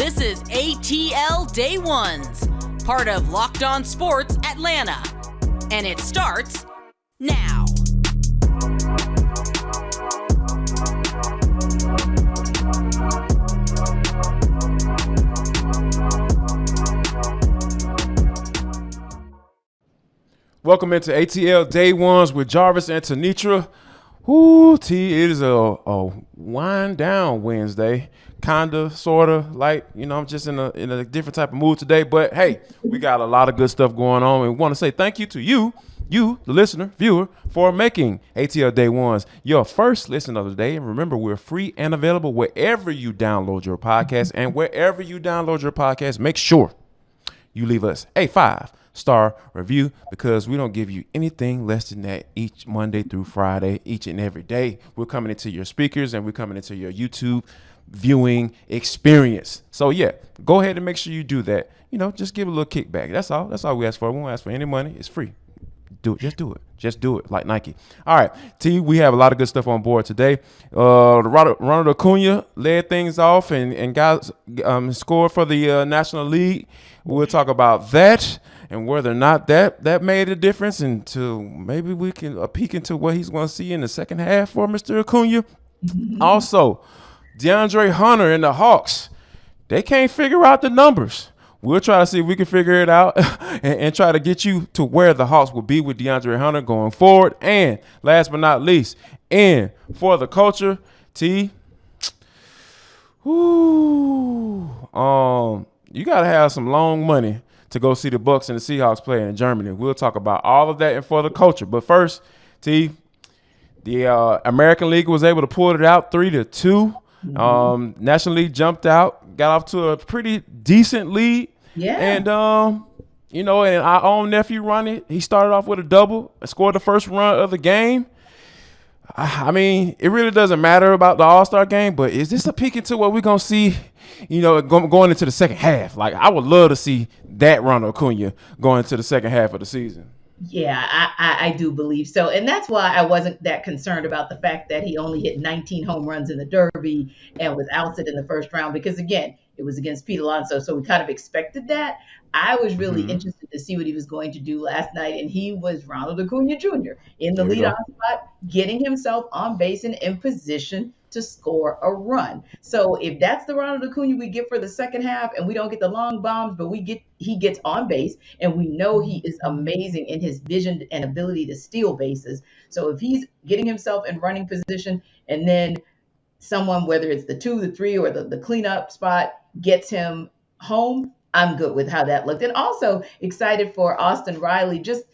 This is ATL Day Ones, part of Locked On Sports Atlanta. And it starts now. Welcome into ATL Day Ones with Jarvis and Tenitra. Ooh, T, it is a wind down Wednesday. Kinda, sorta, like, I'm just in a different type of mood today. But hey, we got a lot of good stuff going on, and we want to say thank you to you, the listener, viewer, for making ATL Day Ones your first listen of the day. And remember, we're free and available wherever you download your podcast, and wherever you download your podcast, make sure you leave us a 5-star review, because we don't give you anything less than that each Monday through Friday, each and every day. We're coming into your speakers and we're coming into your YouTube viewing experience. So yeah, go ahead and make sure you do that. Just give a little kickback. That's all we ask for. We won't ask for any money. It's free. Do it. Just do it like Nike. All right, T, we have a lot of good stuff on board today. Ronald Acuna led things off and got scored for the National League. We'll talk about that and whether or not that made a difference, and maybe we can peek into what he's going to see in the second half for Mr. Acuna. Also, DeAndre Hunter and the Hawks, they can't figure out the numbers. We'll try to see if we can figure it out and try to get you to where the Hawks will be with DeAndre Hunter going forward. And last but not least, and for the culture, T, you got to have some long money to go see the Bucs and the Seahawks play in Germany. We'll talk about all of that and for the culture. But first, T, the American League was able to pull it out 3-2. National League jumped out, got off to a pretty decent lead. Yeah. And, and our own nephew, Ronnie, he started off with a double, scored the first run of the game. I mean, it really doesn't matter about the All-Star game, but is this a peek into what we're going to see, going into the second half? Like, I would love to see that Ronald Acuna going into the second half of the season. Yeah, I do believe so. And that's why I wasn't that concerned about the fact that he only hit 19 home runs in the Derby and was ousted in the first round, because, again, it was against Pete Alonso. So we kind of expected that. I was really interested to see what he was going to do last night. And he was Ronald Acuna Jr. in the leadoff spot, getting himself on base and in position to score a run. So if that's the Ronald Acuna we get for the second half, and we don't get the long bombs, but he gets on base, and we know he is amazing in his vision and ability to steal bases. So if he's getting himself in running position, and then someone, whether it's the 2, the 3, or the cleanup spot, gets him home, I'm good with how that looked. And also excited for Austin Riley, just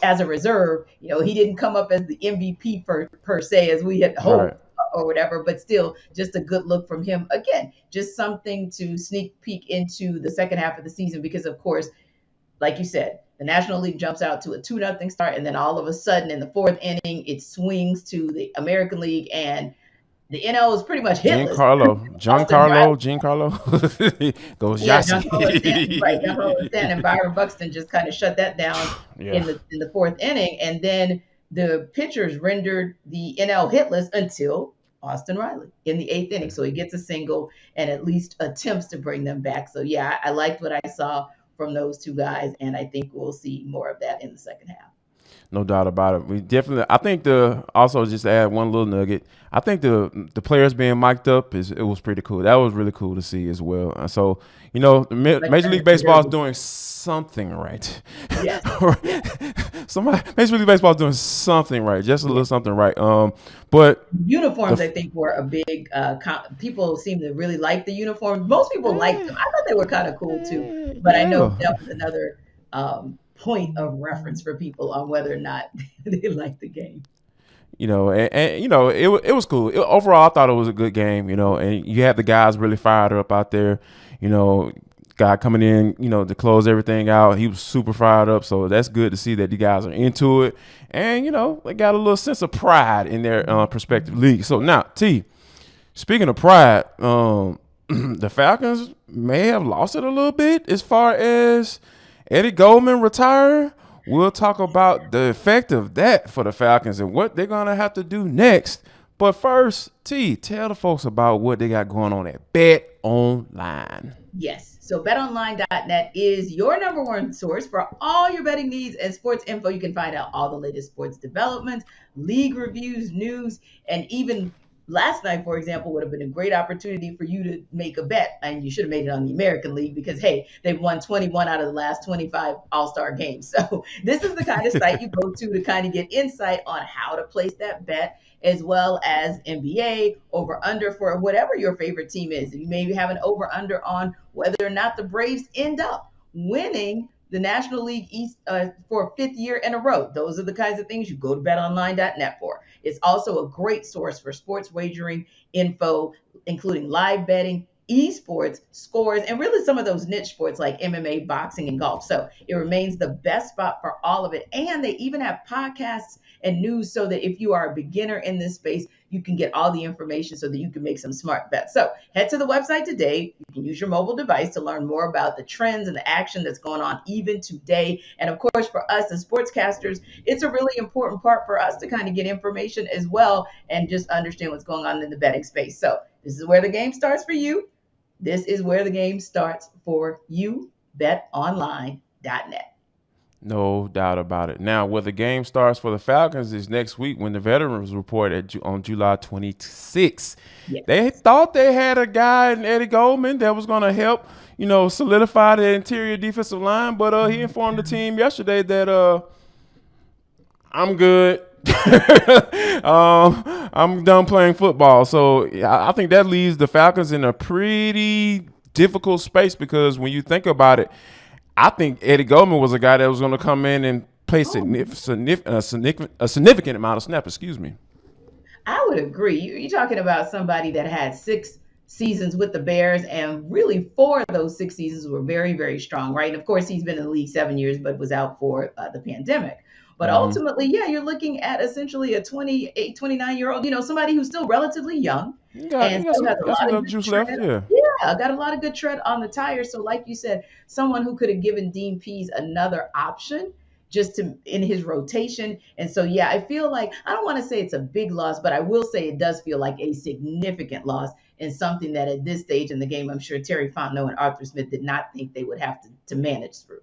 as a reserve. He didn't come up as the MVP per se, as we had hoped. Right. Or whatever, but still just a good look from him. Again, just something to sneak peek into the second half of the season, because of course, like you said, the National League jumps out to a 2-0 start, and then all of a sudden in the fourth inning, it swings to the American League, and the NL is pretty much hitless. Giancarlo goes Yossi. Right, Giancarlo Stanton and Byron Buxton just kind of shut that down in the fourth inning, and then the pitchers rendered the NL hitless until Austin Riley in the 8th inning. So he gets a single and at least attempts to bring them back. So yeah, I liked what I saw from those two guys, and I think we'll see more of that in the second half. No doubt about it. We definitely. I think also just to add one little nugget, I think the players being mic'd up it was pretty cool. That was really cool to see as well. So Major League Baseball is doing something right. Yeah. Major League Baseball is doing something right, just a little something right. But uniforms, I think, were a big. People seem to really like the uniforms. Most people liked them. I thought they were kind of cool too. But I know that was another point of reference for people on whether or not they like the game. It was cool. Overall, I thought it was a good game, and you had the guys really fired up out there, guy coming in, to close everything out. He was super fired up. So that's good to see that the guys are into it. And, they got a little sense of pride in their prospective league. So now, T, speaking of pride, the Falcons may have lost it a little bit as far as Eddie Goldman retiring. We'll talk about the effect of that for the Falcons and what they're going to have to do next. But first, T, tell the folks about what they got going on at Bet Online. Yes. So betonline.net is your number one source for all your betting needs and sports info. You can find out all the latest sports developments, league reviews, news, and even last night, for example, would have been a great opportunity for you to make a bet. And you should have made it on the American League because, hey, they've won 21 out of the last 25 All-Star games. So this is the kind of site you go to kind of get insight on how to place that bet, as well as NBA over under for whatever your favorite team is. You maybe have an over under on whether or not the Braves end up winning the National League East for a fifth year in a row. Those are the kinds of things you go to betonline.net for. It's also a great source for sports wagering info, including live betting, esports, scores, and really some of those niche sports like MMA, boxing, and golf. So it remains the best spot for all of it. And they even have podcasts and news so that if you are a beginner in this space, you can get all the information so that you can make some smart bets. So head to the website today. You can use your mobile device to learn more about the trends and the action that's going on even today. And of course, for us as sportscasters, it's a really important part for us to kind of get information as well and just understand what's going on in the betting space. So this is where the game starts for you. This is where the game starts for you. BetOnline.net. No doubt about it. Now, where the game starts for the Falcons is next week when the veterans report on July 26th. Yes. They thought they had a guy in Eddie Goldman that was going to help, solidify the interior defensive line, but he informed the team yesterday that I'm good. I'm done playing football. So I think that leaves the Falcons in a pretty difficult space because when you think about it, I think Eddie Goldman was a guy that was going to come in and play a significant amount of snaps. Excuse me. I would agree. You're talking about somebody that had 6 seasons with the Bears, and really 4 of those 6 seasons were very, very strong, right? And of course, he's been in the league 7 years, but was out for the pandemic. But ultimately, yeah, you're looking at essentially a 28, 29-year-old, somebody who's still relatively young. And still has a lot of juice left. Yeah, got a lot of good tread on the tires. So like you said, someone who could have given Dean Pease another option just in his rotation. And so, yeah, I feel like, I don't want to say it's a big loss, but I will say it does feel like a significant loss and something that at this stage in the game, I'm sure Terry Fontenot and Arthur Smith did not think they would have to manage through.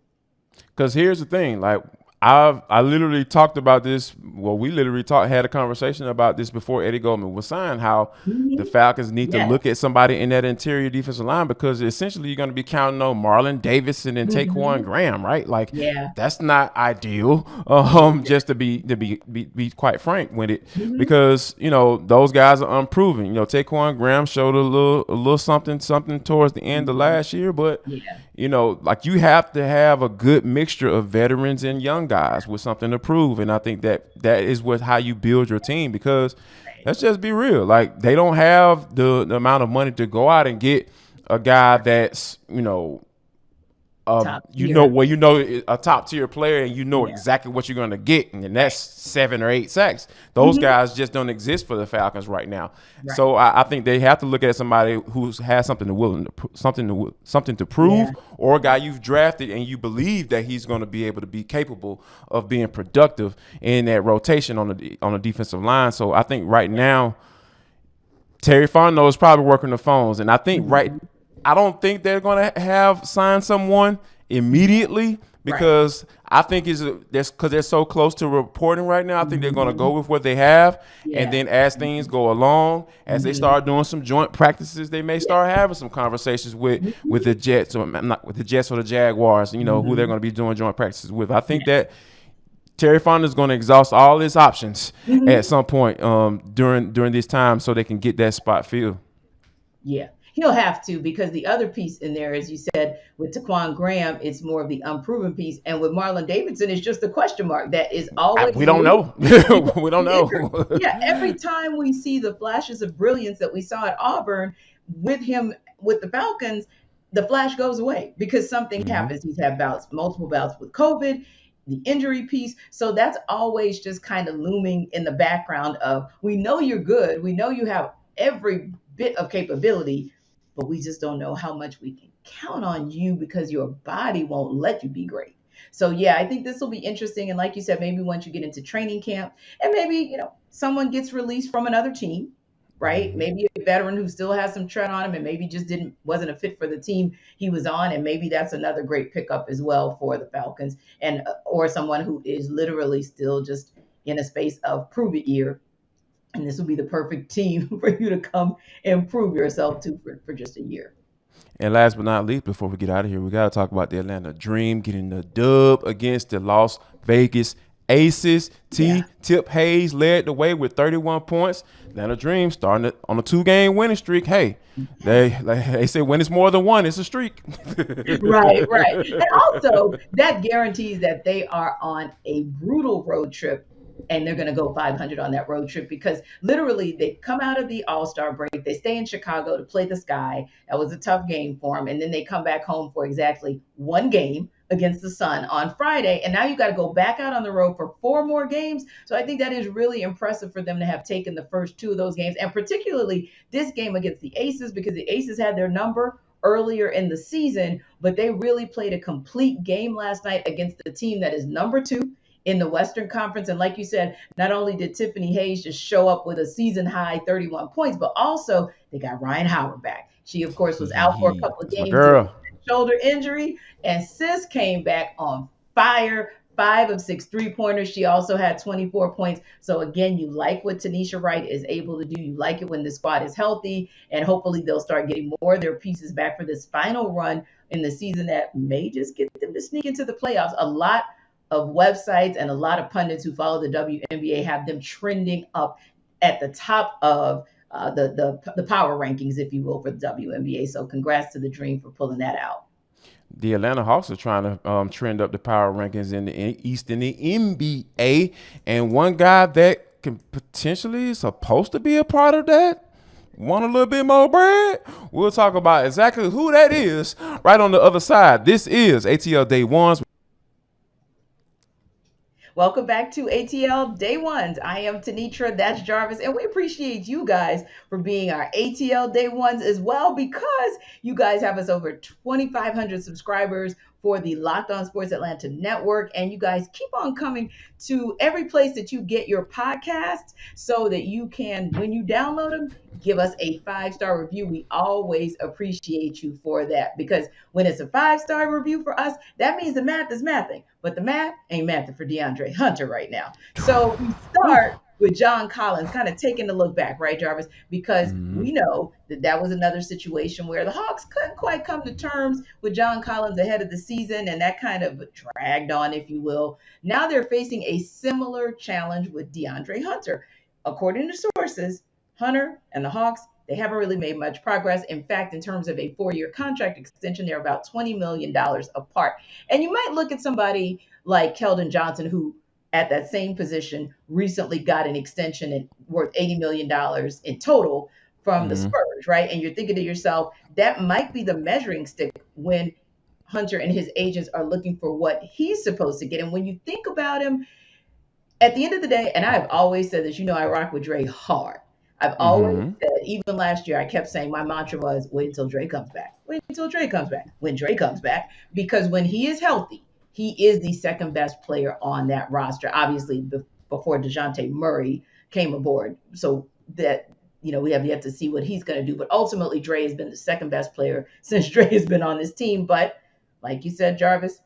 Because here's the thing, like, I literally talked about this. Well, we literally had a conversation about this before Eddie Goldman was signed, how the Falcons need to look at somebody in that interior defensive line because essentially you're going to be counting on Marlon Davidson and Taquan Graham, right? Like, that's not ideal, just to be quite frank with it, because, those guys are unproven. Taquan Graham showed a little something towards the end of last year, but like you have to have a good mixture of veterans and young guys with something to prove. And I think that is how you build your team, because let's just be real. Like, they don't have the amount of money to go out and get a guy that's, a top tier player, and exactly what you're going to get, and that's 7 or 8 sacks. Those guys just don't exist for the Falcons right now. Right. So I think they have to look at somebody who has something to prove, or a guy you've drafted and you believe that he's going to be able to be capable of being productive in that rotation on the defensive line. So I think right now Terry Fontenot is probably working the phones, and I think I don't think they're going to have signed someone immediately, because I think because they're so close to reporting right now. I think they're going to go with what they have, and then as things go along, as they start doing some joint practices, they may start having some conversations with the Jets, or not with the Jets or the Jaguars, who they're going to be doing joint practices with. I think that Terry Fontenot is going to exhaust all his options at some point during this time, so they can get that spot filled. Yeah. He'll have to, because the other piece in there, as you said, with Taquan Graham, it's more of the unproven piece. And with Marlon Davidson, it's just a question mark that is always. We don't know. We don't know. Every time we see the flashes of brilliance that we saw at Auburn with him, with the Falcons, the flash goes away because something happens. He's had multiple bouts with COVID, the injury piece. So that's always just kind of looming in the background of, we know you're good. We know you have every bit of capability, but we just don't know how much we can count on you because your body won't let you be great. So yeah, I think this will be interesting. And like you said, maybe once you get into training camp and maybe, someone gets released from another team, right? Maybe a veteran who still has some tread on him and maybe just wasn't a fit for the team he was on. And maybe that's another great pickup as well for the Falcons, and or someone who is literally still just in a space of prove it year. And this will be the perfect team for you to come and prove yourself to for just a year. And last but not least, before we get out of here, we got to talk about the Atlanta Dream getting the dub against the Las Vegas Aces. Tip Hayes led the way with 31 points. Atlanta Dream starting on a 2-game winning streak. Hey, they say when it's more than one, it's a streak. Right. And also, that guarantees that they are on a brutal road trip, and they're going to go 500 on that road trip, because literally they come out of the All-Star break, they stay in Chicago to play the Sky. That was a tough game for them. And then they come back home for exactly one game against the Sun on Friday. And now you got to go back out on the road for 4 more games. So I think that is really impressive for them to have taken the first 2 of those games, and particularly this game against the Aces, because the Aces had their number earlier in the season, but they really played a complete game last night against the team that is number 2 in the Western Conference. And like you said, not only did Tiffany Hayes just show up with a season high 31 points, but also they got Ryan Howard back. She, of course, was out for a couple of games with a shoulder injury, and sis came back on fire. 5 of 6 3-pointers. She also had 24 points. So again, you like what Tanisha Wright is able to do. You like it when the squad is healthy, and hopefully they'll start getting more of their pieces back for this final run in the season that may just get them to sneak into the playoffs. A lot of websites and a lot of pundits who follow the WNBA have them trending up at the top of the power rankings, if you will, for the WNBA. So congrats to the Dream for pulling that out. The Atlanta Hawks are trying to trend up the power rankings in the East in the NBA. And one guy that can potentially supposed to be a part of that, want a little bit more bread? We'll talk about exactly who that is right on the other side. This is ATL Day Ones. Welcome back to ATL Day Ones. I am Tenitra, that's Jarvis, and we appreciate you guys for being our ATL Day Ones as well, because you guys have us over 2,500 subscribers for the Locked On Sports Atlanta network, and you guys keep on coming to every place that you get your podcasts so that you can, when you download them, give us a 5-star review. We always appreciate you for that, because when it's a 5-star review for us, that means the math is mathing, but the math ain't mathing for DeAndre Hunter right now. So we start with John Collins, kind of taking a look back, right, Jarvis? Because we know that was another situation where the Hawks couldn't quite come to terms with John Collins ahead of the season, and that kind of dragged on, if you will. Now they're facing a similar challenge with DeAndre Hunter. According to sources, Hunter and the Hawks, they haven't really made much progress. In fact, in terms of a 4-year contract extension, they're about $20 million apart. And you might look at somebody like Keldon Johnson, who at that same position recently got an extension worth $80 million in total from the Spurs, right? And you're thinking to yourself, that might be the measuring stick when Hunter and his agents are looking for what he's supposed to get. And when you think about him, at the end of the day, and I've always said this, I rock with Dre hard. I've always said, even last year, I kept saying my mantra was, wait until Dre comes back. Wait until Dre comes back. When Dre comes back, because when he is healthy, he is the second best player on that roster, obviously before DeJounte Murray came aboard. So that, we have yet to see what he's going to do. But ultimately, Dre has been the second best player since Dre has been on this team. But like you said, Jarvis,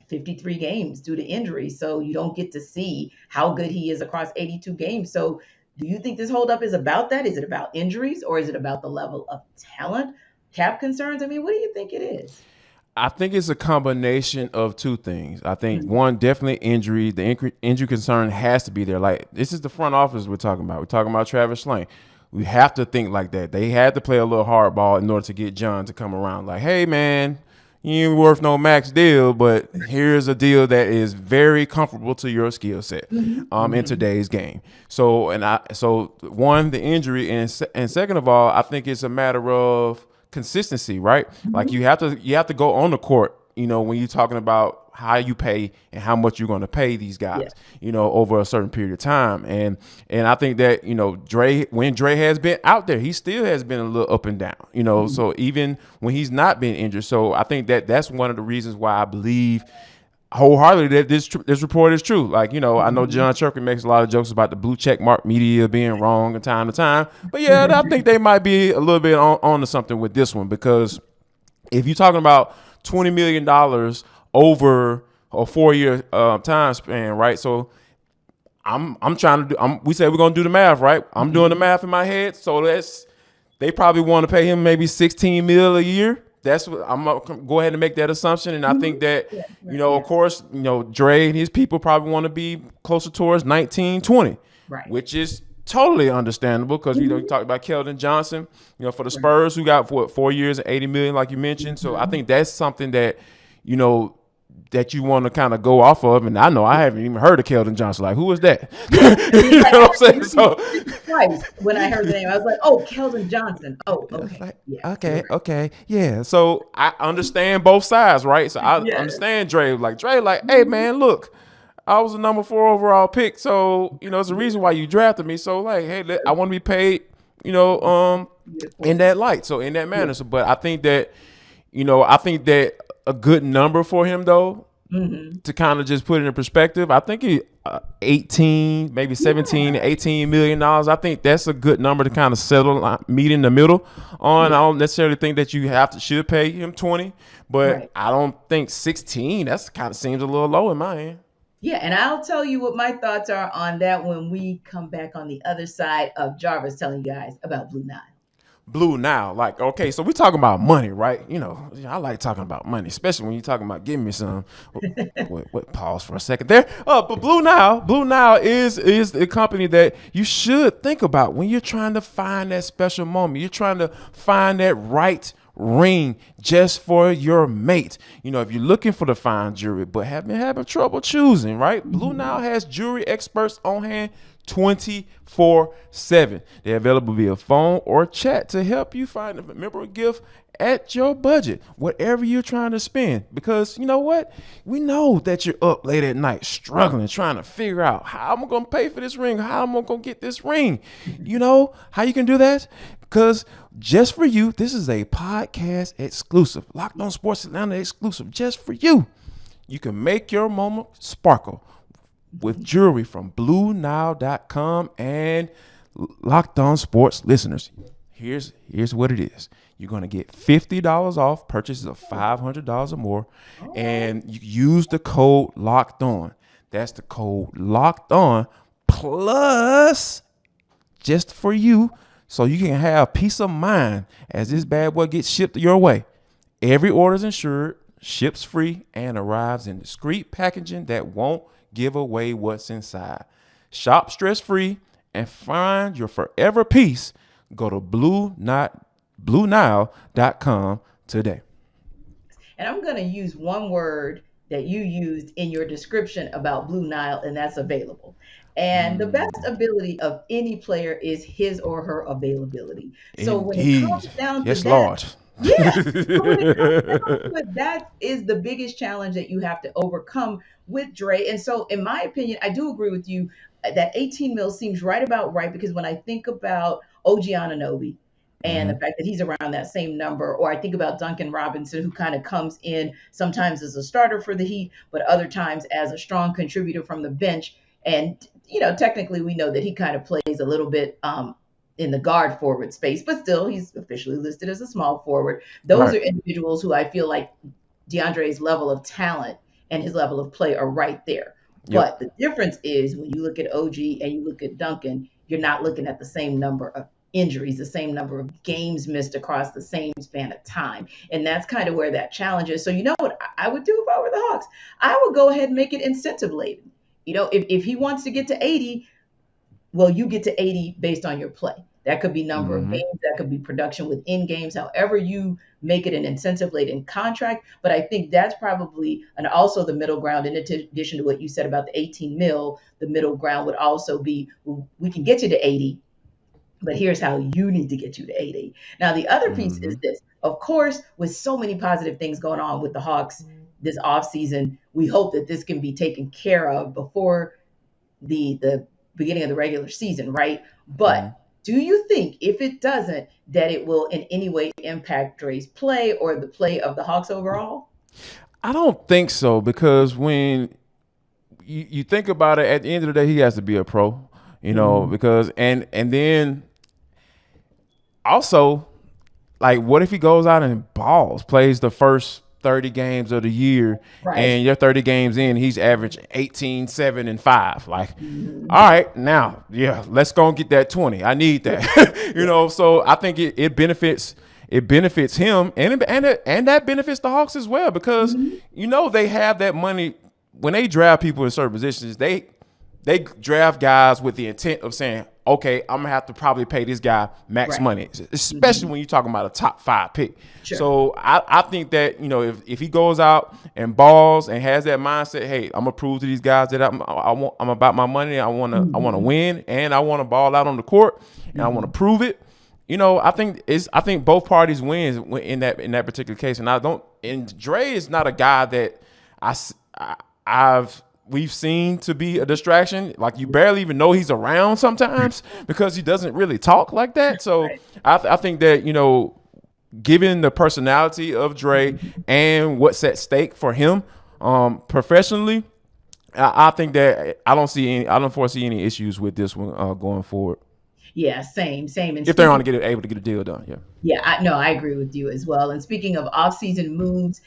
53 games due to injury. So you don't get to see how good he is across 82 games. So do you think this holdup is about that? Is it about injuries, or is it about the level of talent, cap concerns? I mean, what do you think it is? I think it's a combination of two things. I think one, definitely injury. The injury concern has to be there. Like, this is the front office we're talking about. We're talking about Travis Schlenk. We have to think like that. They had to play a little hardball in order to get John to come around. Like, hey, man, you ain't worth no max deal, but here's a deal that is very comfortable to your skill set in today's game. So one, the injury, and second of all, I think it's a matter of consistency, right? Like you have to go on the court, when you're talking about how you pay and how much you're going to pay these guys, over a certain period of time. And I think that, when Dre has been out there, he still has been a little up and down, so even when he's not been injured. So I think that that's one of the reasons why I believe wholeheartedly that this report is true. Like, I know John Chirkin makes a lot of jokes about the blue check mark media being wrong from time to time. But yeah, I think they might be a little bit on to something with this one, because if you're talking about $20 million over a 4-year time span, right? So I'm trying to do. We said we're gonna do the math, right? I'm doing the math in my head. So they probably want to pay him maybe $16 million a year. That's what I'm gonna go ahead and make that assumption. And I think that, of course, Dre and his people probably want to be closer towards 19, 20, Right. which is totally understandable, because you talked about Keldon Johnson, for the Spurs, who got 4 years and $80 million, like you mentioned. So I think that's something that that you want to kind of go off of. And I know I haven't even heard of Keldon Johnson. Like, who is that? You know what I'm saying? So twice when I heard the name, I was like, "Oh, Keldon Johnson." Oh, okay, like, yeah, okay, yeah. So I understand both sides, right? So I understand Dre. Like, hey man, look, I was a number 4 overall pick, so it's a reason why you drafted me. So like, hey, I want to be paid, in that light, so in that manner. So, but I think that, a good number for him though, to kind of just put it in perspective, I think he 18, maybe 17, $18 million. I think that's a good number to kind of settle, meet in the middle on. I don't necessarily think that you should pay him 20, but I don't think 16. That's kind of seems a little low in my end. Yeah, and I'll tell you what my thoughts are on that when we come back on the other side of Jarvis telling you guys about Blue Nile. Blue Nile, like, okay, so we're talking about money, right? I like talking about money, especially when you're talking about giving me some. Wait, pause for a second there. But Blue Nile is the company that you should think about when you're trying to find that special moment. You're trying to find that right ring just for your mate. If you're looking for the fine jewelry but have been having trouble choosing, right? Blue Nile has jewelry experts on hand 24/7. They're available via phone or chat to help you find a memorable gift at your budget, whatever you're trying to spend. Because you know what? We know that you're up late at night struggling, trying to figure out how I'm going to pay for this ring, how I'm going to get this ring. You know how you can do that? Because just for you, this is a podcast exclusive, Locked On Sports Atlanta exclusive, just for you. You can make your moment sparkle with jewelry from BlueNile.com and Locked On Sports listeners. Here's what it is. You're going to get $50 off purchases of $500 or more, and you use the code Locked On. That's the code Locked On, plus just for you, so you can have peace of mind as this bad boy gets shipped your way. Every order is insured, ships free, and arrives in discreet packaging that won't give away what's inside. Shop stress-free and find your forever peace. Go to BlueNile.com today. And I'm going to use one word that you used in your description about Blue Nile, and that's available. And the best ability of any player is his or her availability. So when it comes down to yes, that, Lord. Yeah. So when it comes down to it, that is the biggest challenge that you have to overcome with Dre. And so, in my opinion, I do agree with you that 18 mil seems right about right, because when I think about OG Anunoby and the fact that he's around that same number, or I think about Duncan Robinson, who kind of comes in sometimes as a starter for the Heat, but other times as a strong contributor from the bench. And, technically we know that he kind of plays a little bit in the guard forward space, but still he's officially listed as a small forward. Those are individuals who I feel like DeAndre's level of talent and his level of play are right there. But the difference is when you look at OG and you look at Duncan, you're not looking at the same number of injuries, the same number of games missed across the same span of time. And that's kind of where that challenge is. So you know what I would do if I were the Hawks? I would go ahead and make it incentive laden. If he wants to get to 80, well, you get to 80 based on your play. That could be number of games, that could be production within games, however you make it an incentive-laden contract. But I think that's probably, and also the middle ground, in addition to what you said about the 18 mil, the middle ground would also be, we can get you to 80, but here's how you need to get you to 80. Now, the other piece is this. Of course, with so many positive things going on with the Hawks this offseason, we hope that this can be taken care of before the beginning of the regular season, right? But do you think, if it doesn't, that it will in any way impact Dre's play or the play of the Hawks overall? I don't think so, because when you think about it, at the end of the day, he has to be a pro, because and then also, like, what if he goes out and balls, plays the first 30 games of the year, Right. and you're 30 games in, he's averaging 18, 7, and 5. Like, all right, now, yeah, let's go and get that 20. I need that. So I think it benefits him, and that benefits the Hawks as well, because they have that money when they draft people in certain positions. They draft guys with the intent of saying, okay, I'm gonna have to probably pay this guy max money, especially when you're talking about a top 5 pick. Sure. So I think that if he goes out and balls and has that mindset, hey, I'm gonna prove to these guys that I'm about my money. I wanna win, and I wanna ball out on the court, and I wanna prove it. I think both parties wins in that particular case, and Dre is not a guy that we've seen to be a distraction. Like, you barely even know he's around sometimes because he doesn't really talk like that. So I think that, given the personality of Dre and what's at stake for him professionally, I think that I don't foresee any issues with this one going forward. Yeah, same. And if they're able to get a deal done, yeah, I agree with you as well. And speaking of off-season moves,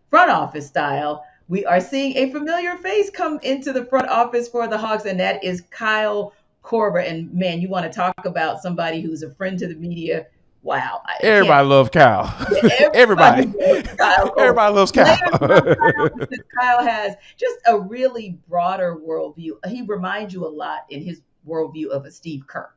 front office style, we are seeing a familiar face come into the front office for the Hawks, and that is Kyle Korver. And man, you want to talk about somebody who's a friend to the media. Wow. Everybody loves Kyle. Everybody loves Kyle. Kyle has just a really broader worldview. He reminds you a lot in his worldview of a Steve Kerr.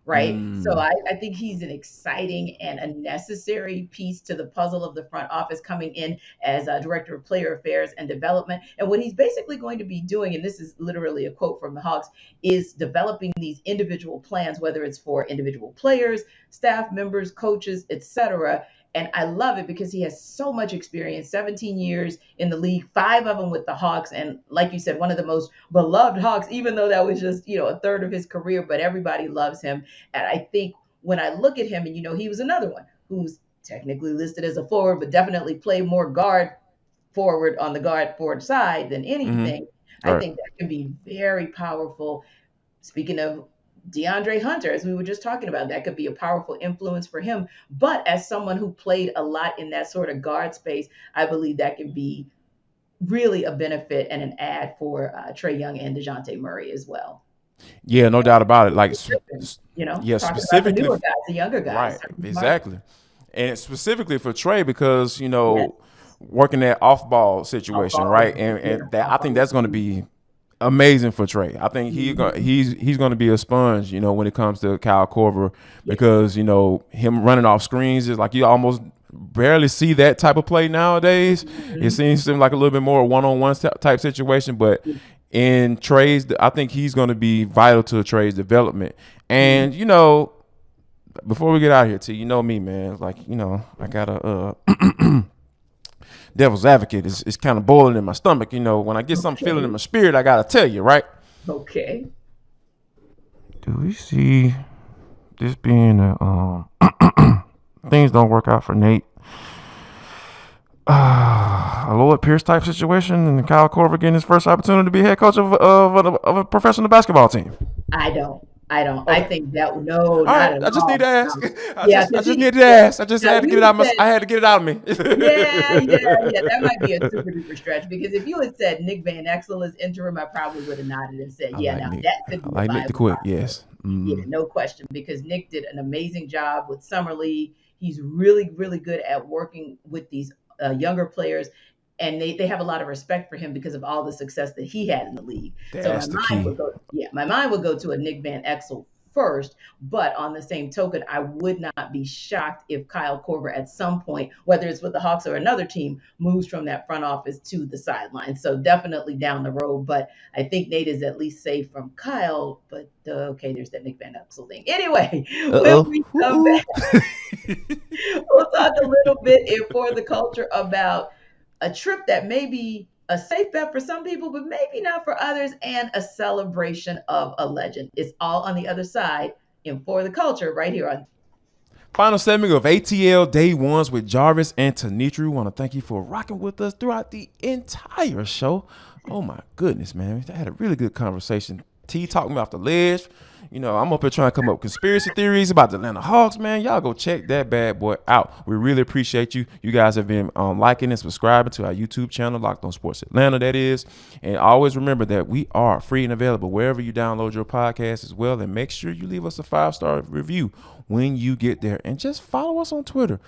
Right. So I think he's an exciting and a necessary piece to the puzzle of the front office, coming in as director of player affairs and development. And what he's basically going to be doing, and this is literally a quote from the Hawks, is developing these individual plans, whether it's for individual players, staff members, coaches, etc. And I love it because he has so much experience, 17 years in the league, 5 of them with the Hawks. And like you said, one of the most beloved Hawks, even though that was just, a third of his career, but everybody loves him. And I think when I look at him, and, he was another one who's technically listed as a forward, but definitely played more guard forward on the guard forward side than anything. I think that can be very powerful. Speaking of DeAndre Hunter, as we were just talking about, that could be a powerful influence for him. But as someone who played a lot in that sort of guard space, I believe that can be really a benefit and an add for Trae Young and DeJounte Murray as well. Yeah, no doubt about it. Like, specifically the newer guys, the younger guys. Right, exactly. And specifically for Trae, because, working that off-ball situation, right? And that, I think that's going to be amazing for Trae. I think he's going to be a sponge, when it comes to Kyle Korver, because him running off screens is like, you almost barely see that type of play nowadays. It seems like a little bit more one-on-one type situation, but in Trae's, I think he's going to be vital to Trae's development. And before we get out of here, T, me, man, like, I got a devil's advocate is kind of boiling in my stomach. When I get something feeling in my spirit, I gotta tell you, right? Okay. Do we see this being a things don't work out for Nate? A Lloyd Pierce type situation, and Kyle Korver getting his first opportunity to be head coach of a professional basketball team? I don't. Okay. I think that all right. I just need to ask. I just needed to ask. I just had to get it out. I had to get it out of me. Yeah. That might be a super duper stretch, because if you had said Nick Van Exel is interim, I probably would have nodded and said, that could be. I like Nick to quit. Yes. Yeah, no question, because Nick did an amazing job with Summer League. He's really, really good at working with these younger players. And they have a lot of respect for him because of all the success that he had in the league. That's so my mind would go to a Nick Van Exel first. But on the same token, I would not be shocked if Kyle Korver at some point, whether it's with the Hawks or another team, moves from that front office to the sideline. So definitely down the road. But I think Nate is at least safe from Kyle. But there's that Nick Van Exel thing. Anyway, when we come back, we'll talk a little bit in For the Culture about a trip that may be a safe bet for some people, but maybe not for others, and a celebration of a legend. It's all on the other side in For the Culture right here on Final segment of ATL Day Ones with Jarvis and Tenitra. We want to thank you for rocking with us throughout the entire show. Oh my goodness, man. I had a really good conversation. T talking about the ledge. You know, I'm up here trying to come up with conspiracy theories about the Atlanta Hawks, man. Y'all go check that bad boy out. We really appreciate you. You guys have been liking and subscribing to our YouTube channel, Locked On Sports Atlanta, that is. And always remember that we are free and available wherever you download your podcast as well. And make sure you leave us a 5-star review when you get there. And just follow us on Twitter.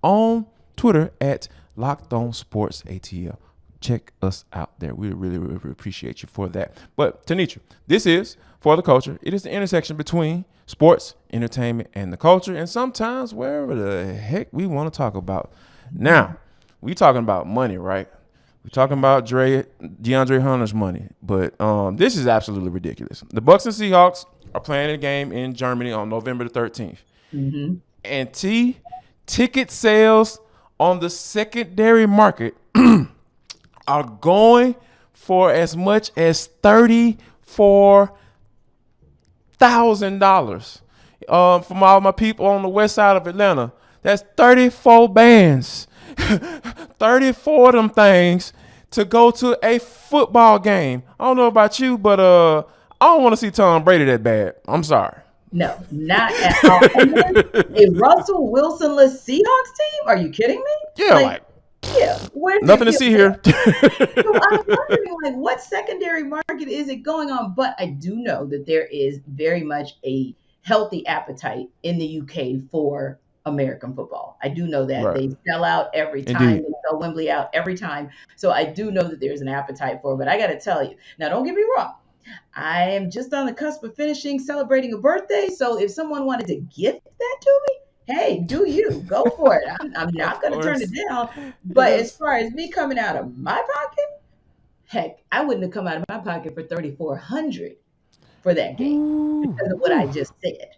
On Twitter at Locked On Sports ATL. Check us out there. We really, really appreciate you for that. But Tenitra, this is For the Culture. It is the intersection between sports, entertainment, and the culture, and sometimes wherever the heck we want to talk about. Now, we talking about money, right? We're talking about DeAndre Hunter's money, but this is absolutely ridiculous. The Bucs and Seahawks are playing a game in Germany on November the 13th. Mm-hmm. And ticket sales on the secondary market are going for as much as $34,000. From all my people on the west side of Atlanta, that's 34 bands, 34 of them things to go to a football game. I don't know about you, but I don't want to see Tom Brady that bad. I'm sorry. No, not at all. A Russell Wilson-less Seahawks team? Are you kidding me? Yeah, where's nothing to see here. So I'm wondering, what secondary market is it going on? But I do know that there is very much a healthy appetite in the UK for American football. I do know that. Right. They sell out every time. Indeed. They sell Wembley out every time. So I do know that there's an appetite for it. But I got to tell you, now don't get me wrong. I am just on the cusp of celebrating a birthday. So if someone wanted to gift that to me, hey, do you. Go for it. I'm not going to turn it down. But as far as me coming out of my pocket, heck, I wouldn't have come out of my pocket for $3,400 for that game because of what I just said.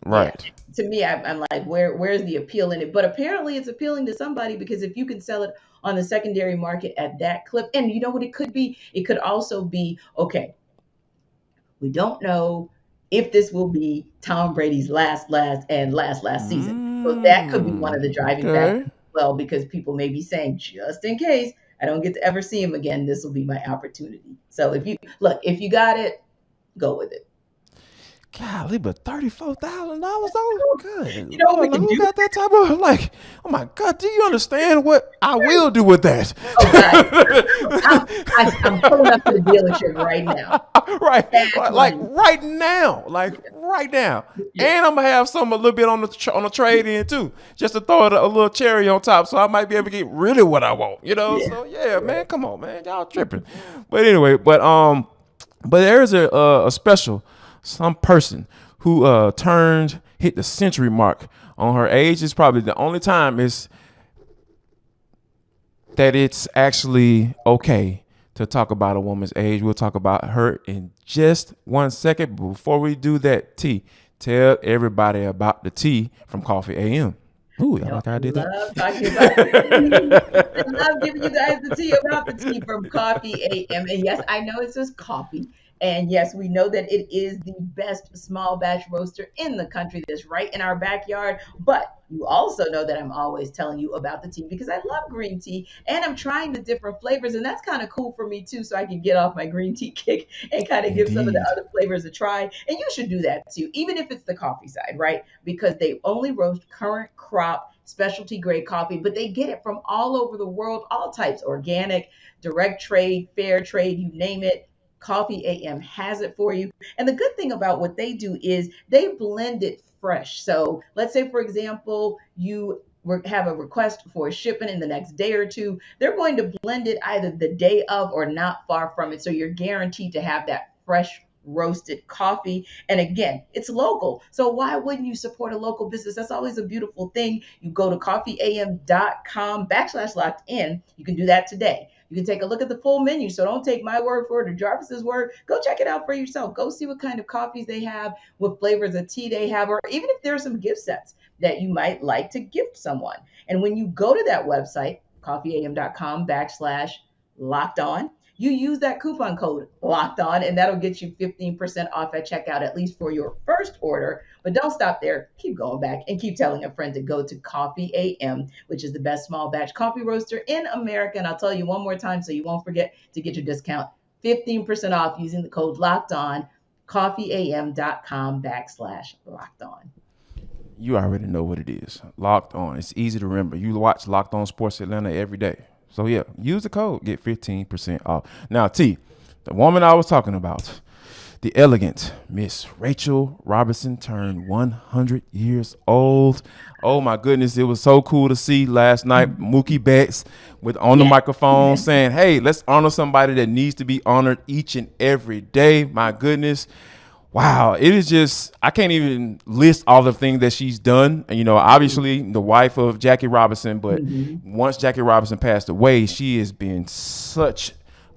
Right. Yeah. To me, I'm like, where's the appeal in it? But apparently it's appealing to somebody because if you can sell it on the secondary market at that clip, and you know what it could be? It could also be, okay, we don't know if this will be Tom Brady's last season. So that could be one of the driving factors as well, because people may be saying, just in case I don't get to ever see him again, this will be my opportunity. So if you got it, go with it. Golly, but $34,000 though? Good. You know, who got that type of, like, oh my God, do you understand what I will do with that? Okay. I'm pulling up to the dealership right now. Right. Right now. Yeah. And I'm going to have a little bit on the trade in too, just to throw a little cherry on top, so I might be able to get really what I want, you know? Yeah. So yeah, man, come on, man. Y'all tripping. But anyway, but there's a special, some person who hit the century mark on her age. Is probably the only time that it's actually okay to talk about a woman's age. We'll talk about her in just 1 second. But before we do that, T, tell everybody about the tea from Coffee AM. Ooh, y'all like how I did that? I love giving you guys the tea about the tea from Coffee AM. And yes, I know it says coffee. And yes, we know that it is the best small batch roaster in the country that's right in our backyard. But you also know that I'm always telling you about the tea because I love green tea and I'm trying the different flavors. And that's kind of cool for me too, so I can get off my green tea kick and kind of give some of the other flavors a try. And you should do that too, even if it's the coffee side, right? Because they only roast current crop specialty grade coffee, but they get it from all over the world, all types, organic, direct trade, fair trade, you name it. Coffee AM has it for you. And the good thing about what they do is they blend it fresh. So let's say, for example, you have a request for a shipment in the next day or two. They're going to blend it either the day of or not far from it. So you're guaranteed to have that fresh roasted coffee. And again, it's local. So why wouldn't you support a local business? That's always a beautiful thing. You go to coffeeam.com/locked-in. You can do that today. You can take a look at the full menu. So don't take my word for it or Jarvis's word. Go check it out for yourself. Go see what kind of coffees they have, what flavors of tea they have, or even if there are some gift sets that you might like to gift someone. And when you go to that website, coffeeam.com/locked-on, you use that coupon code locked on, and that'll get you 15% off at checkout, at least for your first order. But don't stop there. Keep going back and keep telling a friend to go to Coffee AM, which is the best small batch coffee roaster in America. And I'll tell you one more time so you won't forget to get your discount. 15% off using the code locked on, coffeeam.com/locked on. You already know what it is. Locked On. It's easy to remember. You watch Locked On Sports Atlanta every day. So, yeah, use the code. Get 15% off. Now, T, the woman I was talking about, the elegant Miss Rachel Robertson turned 100 years old. Oh, my goodness. It was so cool to see last night Mookie Betts on the microphone saying, hey, let's honor somebody that needs to be honored each and every day. My goodness. Wow, it is just, I can't even list all the things that she's done. You know, obviously the wife of Jackie Robinson, but once Jackie Robinson passed away, she has been such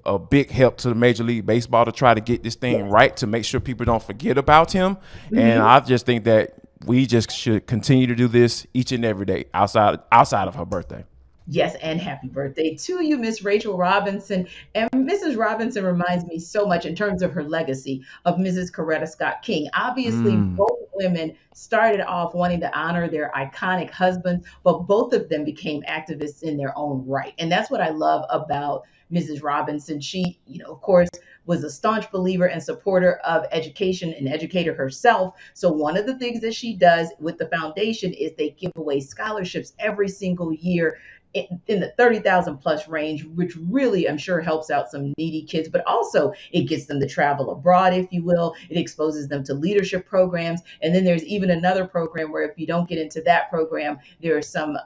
a big help to the Major League Baseball to try to get this thing right, to make sure people don't forget about him. And I just think that we just should continue to do this each and every day outside of her birthday. Yes, and happy birthday to you, Miss Rachel Robinson. And Mrs. Robinson reminds me so much in terms of her legacy of Mrs. Coretta Scott King. Obviously, both women started off wanting to honor their iconic husbands, but both of them became activists in their own right. And that's what I love about Mrs. Robinson. She, of course, was a staunch believer and supporter of education, an educator herself. So one of the things that she does with the foundation is they give away scholarships every single year in the 30,000 plus range, which really, I'm sure, helps out some needy kids, but also it gets them to travel abroad, if you will. It exposes them to leadership programs. And then there's even another program where if you don't get into that program, there are some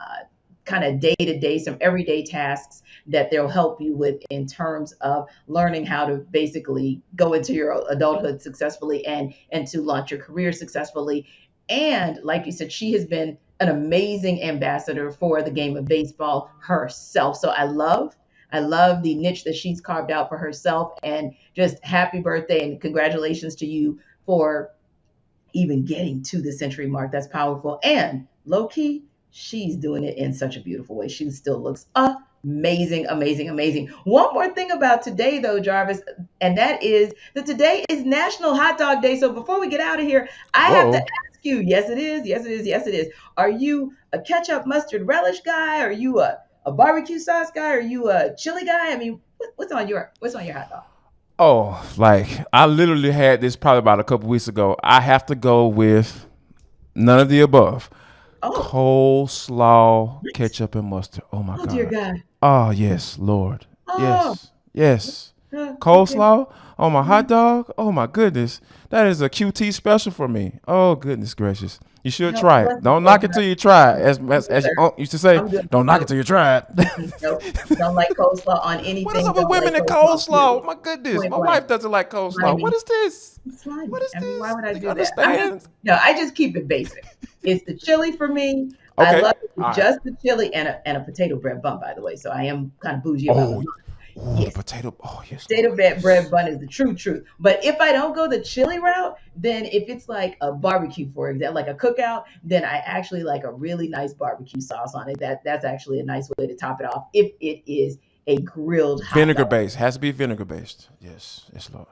kind of day-to-day, some everyday tasks that they'll help you with in terms of learning how to basically go into your adulthood successfully and to launch your career successfully. And like you said, she has been an amazing ambassador for the game of baseball herself. So I love the niche that she's carved out for herself, and just happy birthday and congratulations to you for even getting to the century mark. That's powerful. And low key, she's doing it in such a beautiful way. She still looks amazing, amazing, amazing. One more thing about today, though, Jarvis, and that is that today is National Hot Dog Day. So before we get out of here, I have to ask you, yes, it is. Yes, it is. Yes, it is. Are you a ketchup mustard relish guy? Are you a barbecue sauce guy? Are you a chili guy? I mean, what's on your hot dog? Oh, like I literally had this probably about a couple weeks ago. I have to go with none of the above. Coleslaw, ketchup, and mustard. Oh, my God. Oh, dear God. Oh, yes, Lord. Yes. Coleslaw on my hot dog. Oh, my goodness. That is a QT special for me. Oh, goodness gracious. You should try it. Don't knock it till you try it. As your aunt used to say, don't knock it till you try it. Nope. Don't like coleslaw on anything. What is up with women and coleslaw? My goodness. My wife doesn't like coleslaw. What is this? What is this? Why would I do that? I just keep it basic. It's the chili for me. Okay. I love it just the chili and a potato bread bun, by the way. So I am kind of bougie about it. The potato. Oh, yes. Potato bread bun is the truth. But if I don't go the chili route, then if it's like a barbecue, for example, like a cookout, then I actually like a really nice barbecue sauce on it. That's actually a nice way to top it off if it is a grilled hot vinegar dog. based. Has to be vinegar based. Yes, Lord.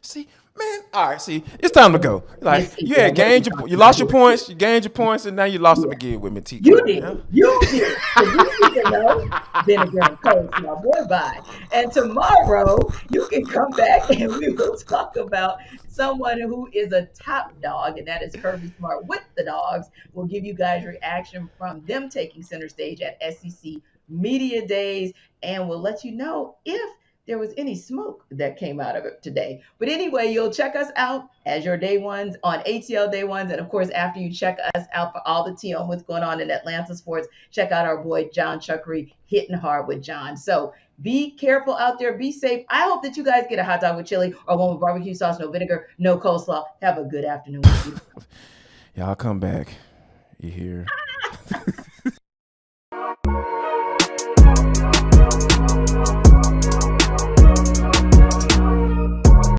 See, man. All right. See, it's time to go. Like you lost your points. You gained your points, and now you lost them again with me. You did. So you need to know vinegar and coleslaw. Boy, bye. And tomorrow you can come back and we will talk about someone who is a top dog, and that is Kirby Smart with the Dogs. We'll give you guys reaction from them taking center stage at SEC Media Days, and we'll let you know if there was any smoke that came out of it today. But anyway, you'll check us out as your day ones on ATL Day Ones. And of course, after you check us out for all the tea on what's going on in Atlanta sports, check out our boy, John Chuckery, Hitting Hard with John. So be careful out there. Be safe. I hope that you guys get a hot dog with chili or one with barbecue sauce, no vinegar, no coleslaw. Have a good afternoon. Y'all come back. You hear?